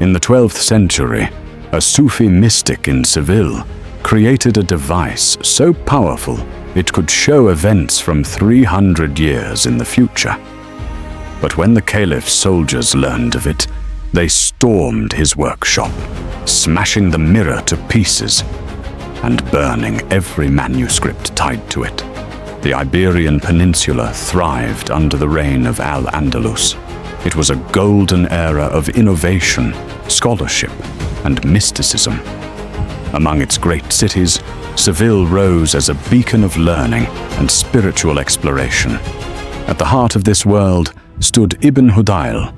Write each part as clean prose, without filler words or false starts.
In the 12th century, a Sufi mystic in Seville created a device so powerful it could show events from 300 years in the future. But when the caliph's soldiers learned of it, they stormed his workshop, smashing the mirror to pieces and burning every manuscript tied to it. The Iberian Peninsula thrived under the reign of Al-Andalus. It was a golden era of innovation, scholarship, and mysticism. Among its great cities, Seville rose as a beacon of learning and spiritual exploration. At the heart of this world stood Ibn Hudhayl,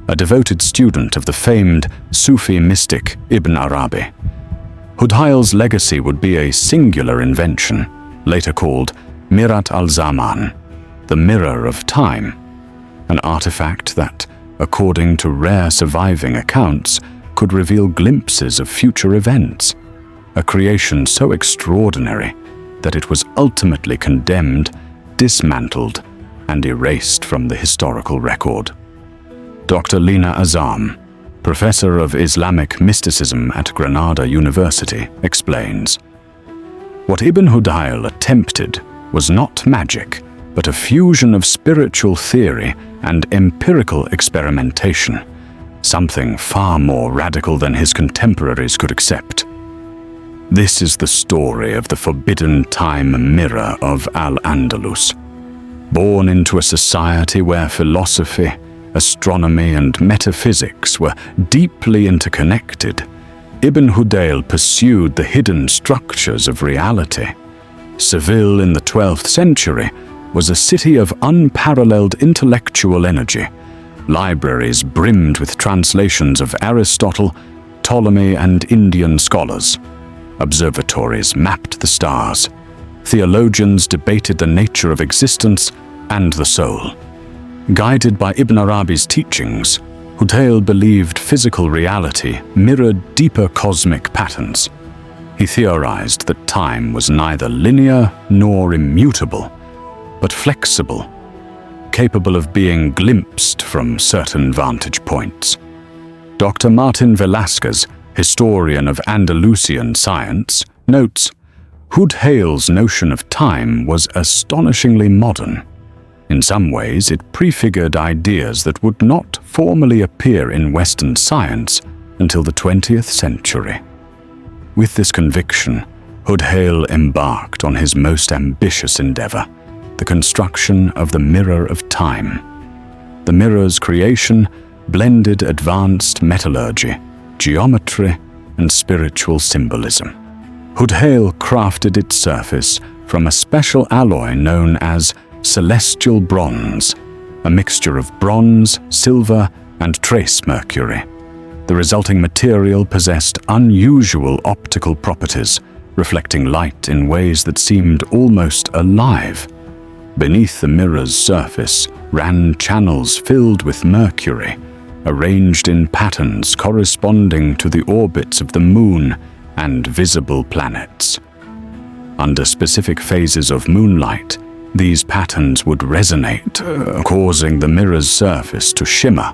a devoted student of the famed Sufi mystic Ibn Arabi. Hudhayl's legacy would be a singular invention, later called Mirat al-Zaman, the mirror of time, an artifact that, according to rare surviving accounts, could reveal glimpses of future events, a creation so extraordinary that it was ultimately condemned, dismantled, and erased from the historical record. Dr. Lina Azam, professor of Islamic mysticism at Granada University, explains, "What Ibn Hudhayl attempted was not magic, but a fusion of spiritual theory and empirical experimentation, something far more radical than his contemporaries could accept. This is the story of the forbidden time mirror of Al-Andalus. Born into a society where philosophy, astronomy, and metaphysics were deeply interconnected, Ibn Hudhayl pursued the hidden structures of reality. Seville in the 12th century was a city of unparalleled intellectual energy. Libraries brimmed with translations of Aristotle, Ptolemy, and Indian scholars. Observatories mapped the stars. Theologians debated the nature of existence and the soul. Guided by Ibn Arabi's teachings, Hudhayl believed physical reality mirrored deeper cosmic patterns. He theorized that time was neither linear nor immutable, but flexible, capable of being glimpsed from certain vantage points. Dr. Martin Velázquez, historian of Andalusian science, notes, Hudhayl's notion of time was astonishingly modern. In some ways, it prefigured ideas that would not formally appear in Western science until the 20th century. With this conviction, Hudhayl embarked on his most ambitious endeavor, the construction of the mirror of time. The mirror's creation blended advanced metallurgy, geometry, and spiritual symbolism. Hudhayl crafted its surface from a special alloy known as celestial bronze, a mixture of bronze, silver, and trace mercury. The resulting material possessed unusual optical properties, reflecting light in ways that seemed almost alive. Beneath the mirror's surface ran channels filled with mercury, arranged in patterns corresponding to the orbits of the moon and visible planets. Under specific phases of moonlight, these patterns would resonate, causing the mirror's surface to shimmer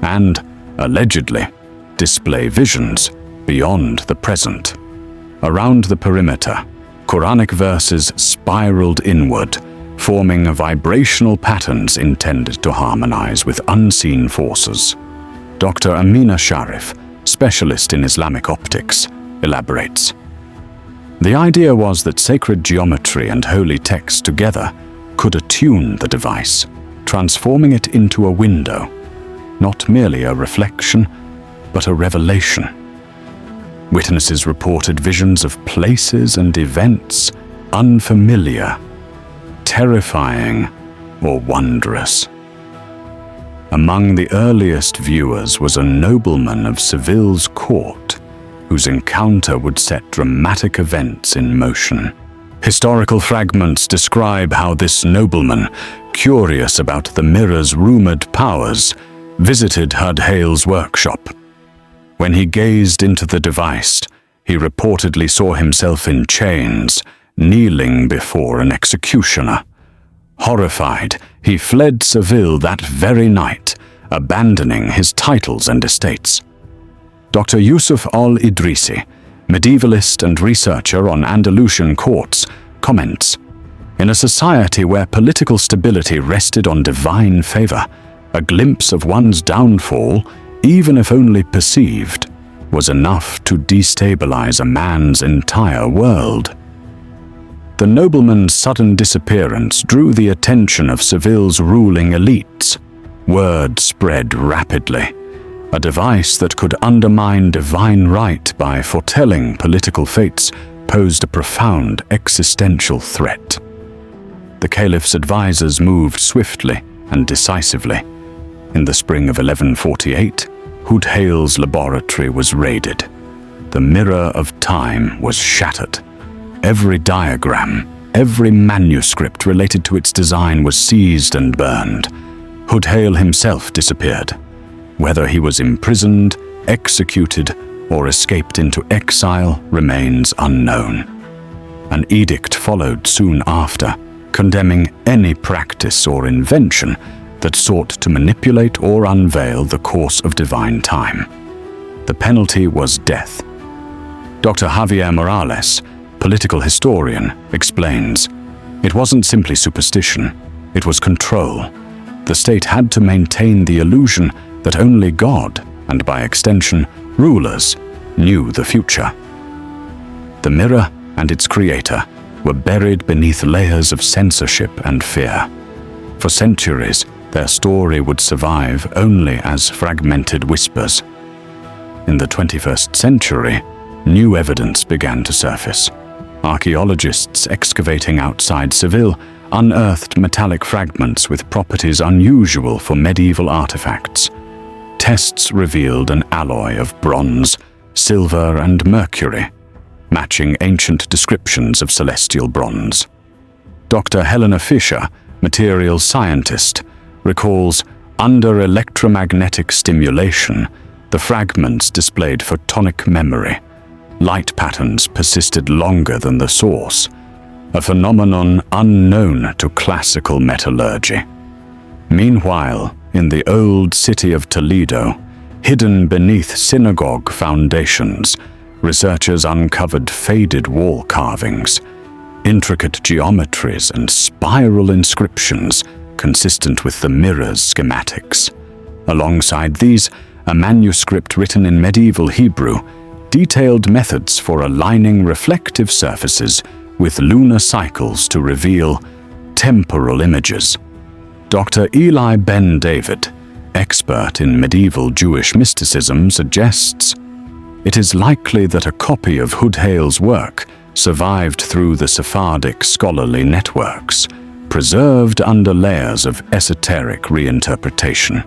and, allegedly, display visions beyond the present. Around the perimeter, Quranic verses spiraled inward, forming vibrational patterns intended to harmonize with unseen forces. Dr. Amina Sharif, specialist in Islamic optics, elaborates. The idea was that sacred geometry and holy text together could attune the device, transforming it into a window, not merely a reflection, but a revelation. Witnesses reported visions of places and events unfamiliar, terrifying, or wondrous. Among the earliest viewers was a nobleman of Seville's court, whose encounter would set dramatic events in motion. Historical fragments describe how this nobleman, curious about the mirror's rumored powers, visited Hudhayl's workshop. When he gazed into the device, he reportedly saw himself in chains, kneeling before an executioner. Horrified, he fled Seville that very night, abandoning his titles and estates. Dr. Yusuf Al Idrisi, medievalist and researcher on Andalusian courts, comments, "In a society where political stability rested on divine favor, a glimpse of one's downfall, even if only perceived, was enough to destabilize a man's entire world." The nobleman's sudden disappearance drew the attention of Seville's ruling elites. Word spread rapidly. A device that could undermine divine right by foretelling political fates posed a profound existential threat. The caliph's advisors moved swiftly and decisively. In the spring of 1148, Hudhayl's laboratory was raided. The mirror of time was shattered. Every diagram, every manuscript related to its design was seized and burned. Hudhayl himself disappeared. Whether he was imprisoned, executed, or escaped into exile remains unknown. An edict followed soon after, condemning any practice or invention that sought to manipulate or unveil the course of divine time. The penalty was death. Dr. Javier Morales, political historian, explains, "It wasn't simply superstition, it was control. The state had to maintain the illusion that only God, and by extension, rulers, knew the future." The mirror and its creator were buried beneath layers of censorship and fear. For centuries, their story would survive only as fragmented whispers. In the 21st century, new evidence began to surface. Archaeologists excavating outside Seville unearthed metallic fragments with properties unusual for medieval artifacts. Tests revealed an alloy of bronze, silver, and mercury, matching ancient descriptions of celestial bronze. Dr. Helena Fischer, materials scientist, recalls, under electromagnetic stimulation, the fragments displayed photonic memory. Light patterns persisted longer than the source, a phenomenon unknown to classical metallurgy. Meanwhile, in the old city of Toledo, hidden beneath synagogue foundations, researchers uncovered faded wall carvings, intricate geometries, and spiral inscriptions consistent with the mirror's schematics. Alongside these, a manuscript written in medieval Hebrew detailed methods for aligning reflective surfaces with lunar cycles to reveal temporal images. Dr. Eli Ben David, expert in medieval Jewish mysticism, suggests it is likely that a copy of Hudhayl's work survived through the Sephardic scholarly networks, preserved under layers of esoteric reinterpretation.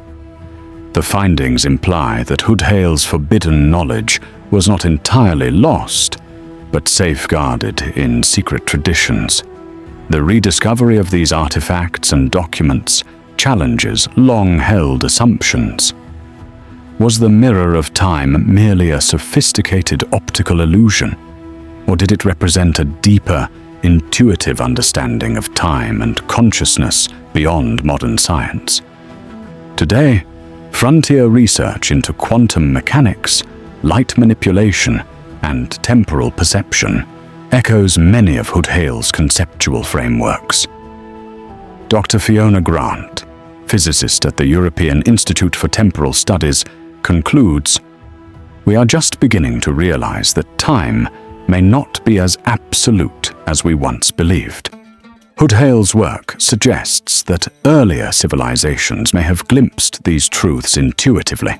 The findings imply that Hudhayl's forbidden knowledge was not entirely lost, but safeguarded in secret traditions. The rediscovery of these artifacts and documents challenges long-held assumptions. Was the mirror of time merely a sophisticated optical illusion, or did it represent a deeper, intuitive understanding of time and consciousness beyond modern science? Today, frontier research into quantum mechanics, light manipulation, and temporal perception echoes many of Hudhayl's conceptual frameworks. Dr. Fiona Grant, physicist at the European Institute for Temporal Studies, concludes, "We are just beginning to realize that time may not be as absolute as we once believed." Hudhayl's work suggests that earlier civilizations may have glimpsed these truths intuitively.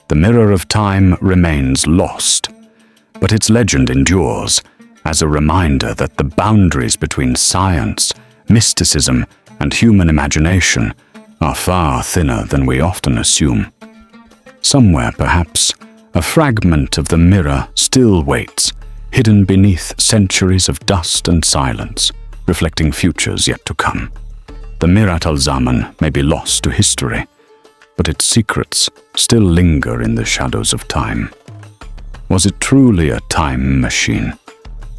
The mirror of time remains lost, but its legend endures as a reminder that the boundaries between science, mysticism, and human imagination are far thinner than we often assume. Somewhere, perhaps, a fragment of the mirror still waits, hidden beneath centuries of dust and silence, reflecting futures yet to come. The Mirat al-Zaman may be lost to history, but its secrets still linger in the shadows of time. Was it truly a time machine,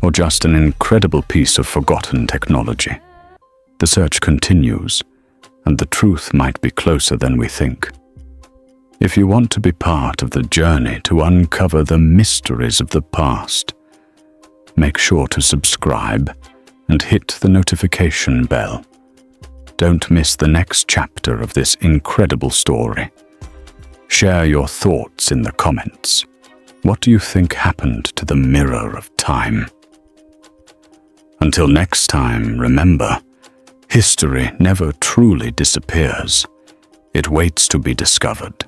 or just an incredible piece of forgotten technology? The search continues, and the truth might be closer than we think. If you want to be part of the journey to uncover the mysteries of the past, make sure to subscribe and hit the notification bell. Don't miss the next chapter of this incredible story. Share your thoughts in the comments. What do you think happened to the mirror of time? Until next time, remember, history never truly disappears. It waits to be discovered.